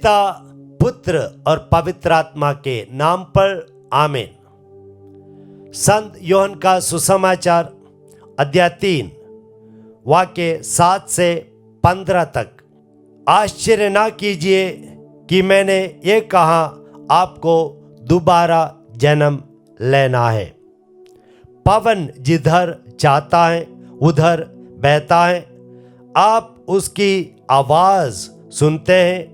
पिता, पुत्र और पवित्र आत्मा के नाम पर आमीन। संत योहन का सुसमाचार अध्याय 3 वाक्य 7 से 15 तक। आश्चर्य ना कीजिए कि मैंने ये कहा आपको दोबारा जन्म लेना है। पवन जिधर चाहता है उधर बहता है, आप उसकी आवाज़ सुनते हैं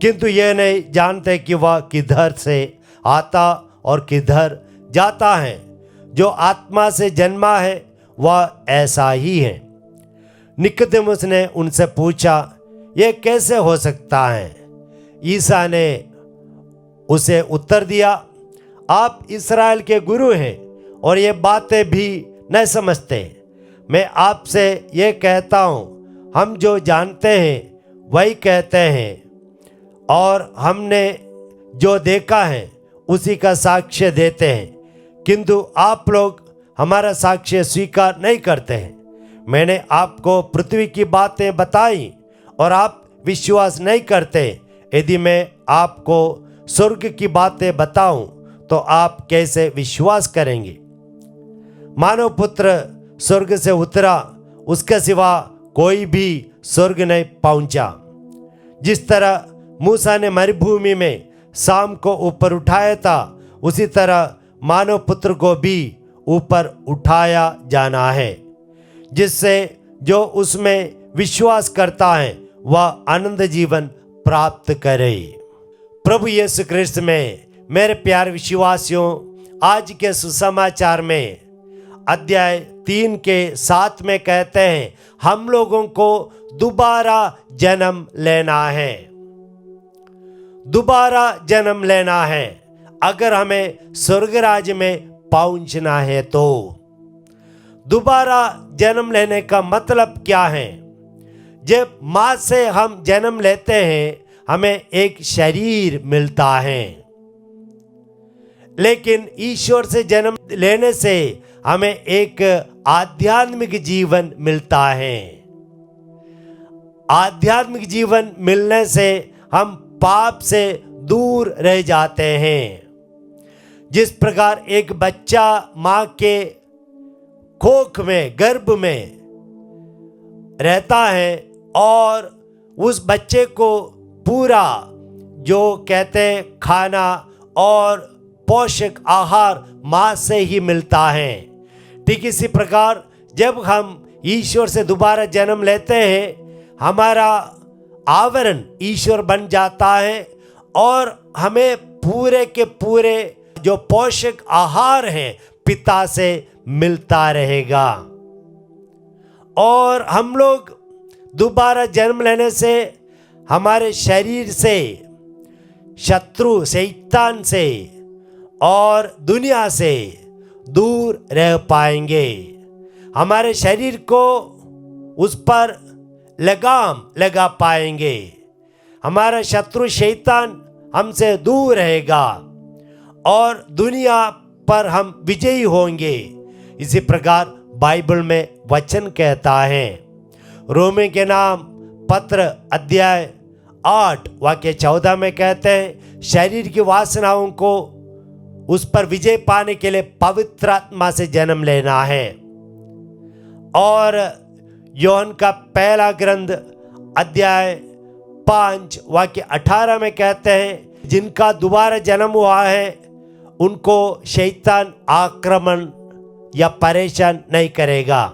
किंतु ये नहीं जानते कि वह किधर से आता और किधर जाता है। जो आत्मा से जन्मा है वह ऐसा ही है। निकोदेमुस ने उनसे पूछा, यह कैसे हो सकता है? ईसा ने उसे उत्तर दिया, आप इस्राएल के गुरु हैं और ये बातें भी नहीं समझते। मैं आपसे ये कहता हूँ, हम जो जानते हैं वही कहते हैं और हमने जो देखा है उसी का साक्ष्य देते हैं, किंतु आप लोग हमारा साक्ष्य स्वीकार नहीं करते हैं। मैंने आपको पृथ्वी की बातें बताई और आप विश्वास नहीं करते। यदि मैं आपको स्वर्ग की बातें बताऊं तो आप कैसे विश्वास करेंगे? मानव पुत्र स्वर्ग से उतरा, उसके सिवा कोई भी स्वर्ग नहीं पहुंचा। जिस तरह मूसा ने मरुभूमि में शाम को ऊपर उठाया था, उसी तरह मानव पुत्र को भी ऊपर उठाया जाना है, जिससे जो उसमें विश्वास करता है वह अनंत जीवन प्राप्त करे। प्रभु यीशु ख्रिस्त में मेरे प्यारे विश्वासियों, आज के सुसमाचार में अध्याय 3 के 7 में कहते हैं, हम लोगों को दोबारा जन्म लेना है। दोबारा जन्म लेना है अगर हमें स्वर्ग राज्य में पहुंचना है तो। दोबारा जन्म लेने का मतलब क्या है? जब माँ से हम जन्म लेते हैं हमें एक शरीर मिलता है, लेकिन ईश्वर से जन्म लेने से हमें एक आध्यात्मिक जीवन मिलता है। आध्यात्मिक जीवन मिलने से हम पाप से दूर रह जाते हैं। जिस प्रकार एक बच्चा माँ के कोख में, गर्भ में रहता है और उस बच्चे को पूरा जो कहते हैं खाना और पोषक आहार माँ से ही मिलता है, ठीक इसी प्रकार जब हम ईश्वर से दोबारा जन्म लेते हैं हमारा आवरण ईश्वर बन जाता है और हमें पूरे के पूरे जो पोषक आहार है पिता से मिलता रहेगा। और हम लोग दोबारा जन्म लेने से हमारे शरीर से शत्रु शैतान से और दुनिया से दूर रह पाएंगे। हमारे शरीर को उस पर लगाम लगा पाएंगे। हमारा शत्रु शैतान हमसे दूर रहेगा और दुनिया पर हम विजयी होंगे। इसी प्रकार बाइबल में वचन कहता है, रोमी के नाम पत्र अध्याय 8 वाक्य 14 में कहते हैं, शरीर की वासनाओं को उस पर विजय पाने के लिए पवित्र आत्मा से जन्म लेना है। और योहन का पहला ग्रंथ अध्याय 5 वाक्य 18 में कहते हैं, जिनका दोबारा जन्म हुआ है उनको शैतान आक्रमण या परेशान नहीं करेगा।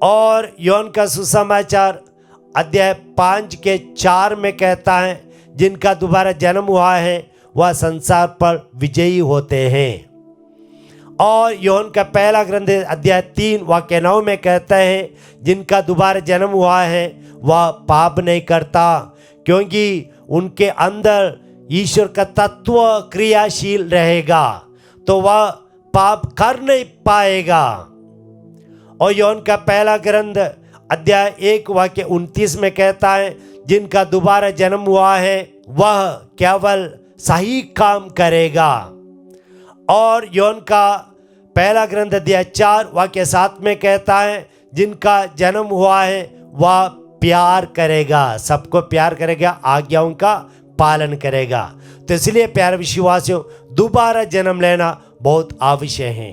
और योहन का सुसमाचार अध्याय 5 के 4 में कहता है, जिनका दोबारा जन्म हुआ है वह संसार पर विजयी होते हैं। और योहन का पहला ग्रंथ अध्याय 3 वाक्य 9 में कहते हैं, जिनका दोबारा जन्म हुआ है वह पाप नहीं करता, क्योंकि उनके अंदर ईश्वर का तत्व क्रियाशील रहेगा, तो वह पाप कर नहीं पाएगा। और योहन का पहला ग्रंथ अध्याय 1 वाक्य 29 में कहता है, जिनका दोबारा जन्म हुआ है वह केवल सही काम करेगा। और योहन का पहला ग्रंथ अध्याय 4 वाक्य 7 में कहता है, जिनका जन्म हुआ है वह प्यार करेगा, सबको प्यार करेगा, आज्ञाओं का पालन करेगा। तो इसलिए प्यारे विश्वासियों, दोबारा जन्म लेना बहुत आवश्यक है।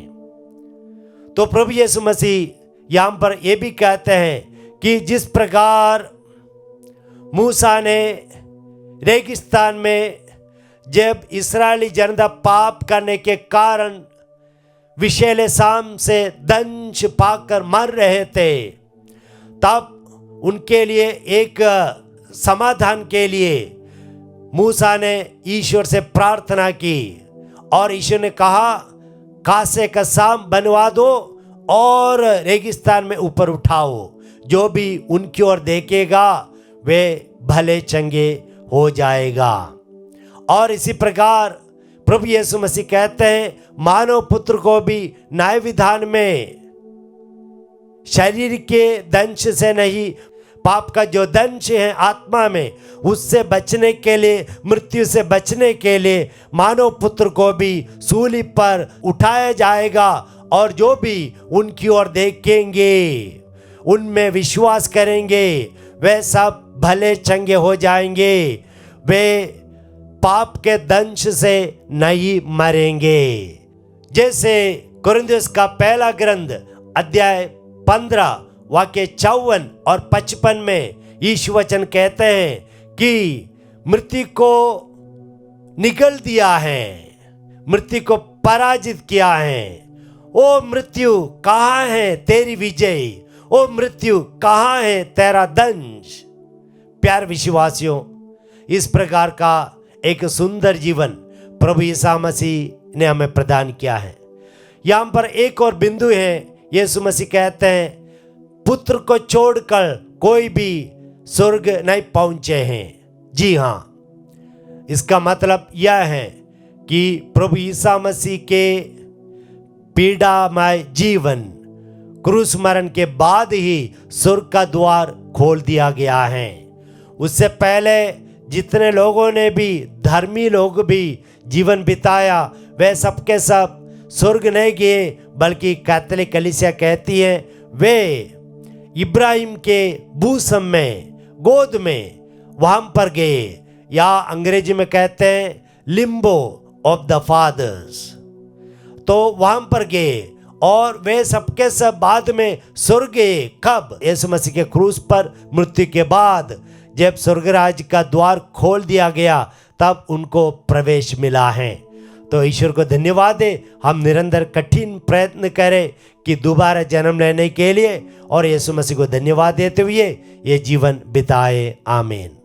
तो प्रभु यीशु मसीह यहाँ पर यह भी कहते हैं कि जिस प्रकार मूसा ने रेगिस्तान में जब इस्राएली जनता पाप करने के कारण विषैले शाम से दंश पाकर मर रहे थे, तब उनके लिए एक समाधान के लिए मूसा ने ईश्वर से प्रार्थना की और ईश्वर ने कहा कासे का शाम बनवा दो और रेगिस्तान में ऊपर उठाओ, जो भी उनकी ओर देखेगा वे भले चंगे हो जाएगा। और इसी प्रकार प्रभु यीशु मसीह कहते हैं मानव पुत्र को भी न्याय विधान में शरीर के दंश से नहीं, पाप का जो दंश है आत्मा में, उससे बचने के लिए, मृत्यु से बचने के लिए मानव पुत्र को भी सूली पर उठाया जाएगा और जो भी उनकी ओर देखेंगे, उनमें विश्वास करेंगे, वे सब भले चंगे हो जाएंगे, वे पाप के दंश से नहीं मरेंगे। जैसे कुरिन्थियों का पहला ग्रंथ अध्याय 15 वाक्य 54 और 55 में यीशु वचन कहते हैं कि मृत्यु को निगल दिया है, मृत्यु को पराजित किया है। ओ मृत्यु कहाँ है तेरी विजय, ओ मृत्यु कहाँ है तेरा दंश। प्यारे विश्वासियों, इस प्रकार का एक सुंदर जीवन प्रभु यीशु मसीह ने हमें प्रदान किया है। यहाँ पर एक और बिंदु है, यीशु मसीह कहते हैं पुत्र को छोड़कर कोई भी स्वर्ग नहीं पहुंचे हैं। जी हाँ, इसका मतलब यह है कि प्रभु यीशु मसीह के पीड़ामय जीवन, क्रूस मरण के बाद ही स्वर्ग का द्वार खोल दिया गया है। उससे पहले जितने लोगों ने भी, धर्मी लोग भी जीवन बिताया, वे सबके सब स्वर्ग नहीं गए, बल्कि कैथोलिक कलीसिया कहती है वे इब्राहिम के बूसम में, गोद में वहां पर गए, या अंग्रेजी में कहते हैं लिम्बो ऑफ द फादर्स। तो वहां पर गए और वे सबके सब बाद में स्वर्ग गए। कब? यीशु मसीह के क्रूस पर मृत्यु के बाद जब स्वर्गराज का द्वार खोल दिया गया, तब उनको प्रवेश मिला है। तो ईश्वर को धन्यवाद दे, हम निरंतर कठिन प्रयत्न करें कि दोबारा जन्म लेने के लिए, और यीशु मसीह को धन्यवाद देते हुए ये जीवन बिताए। आमीन।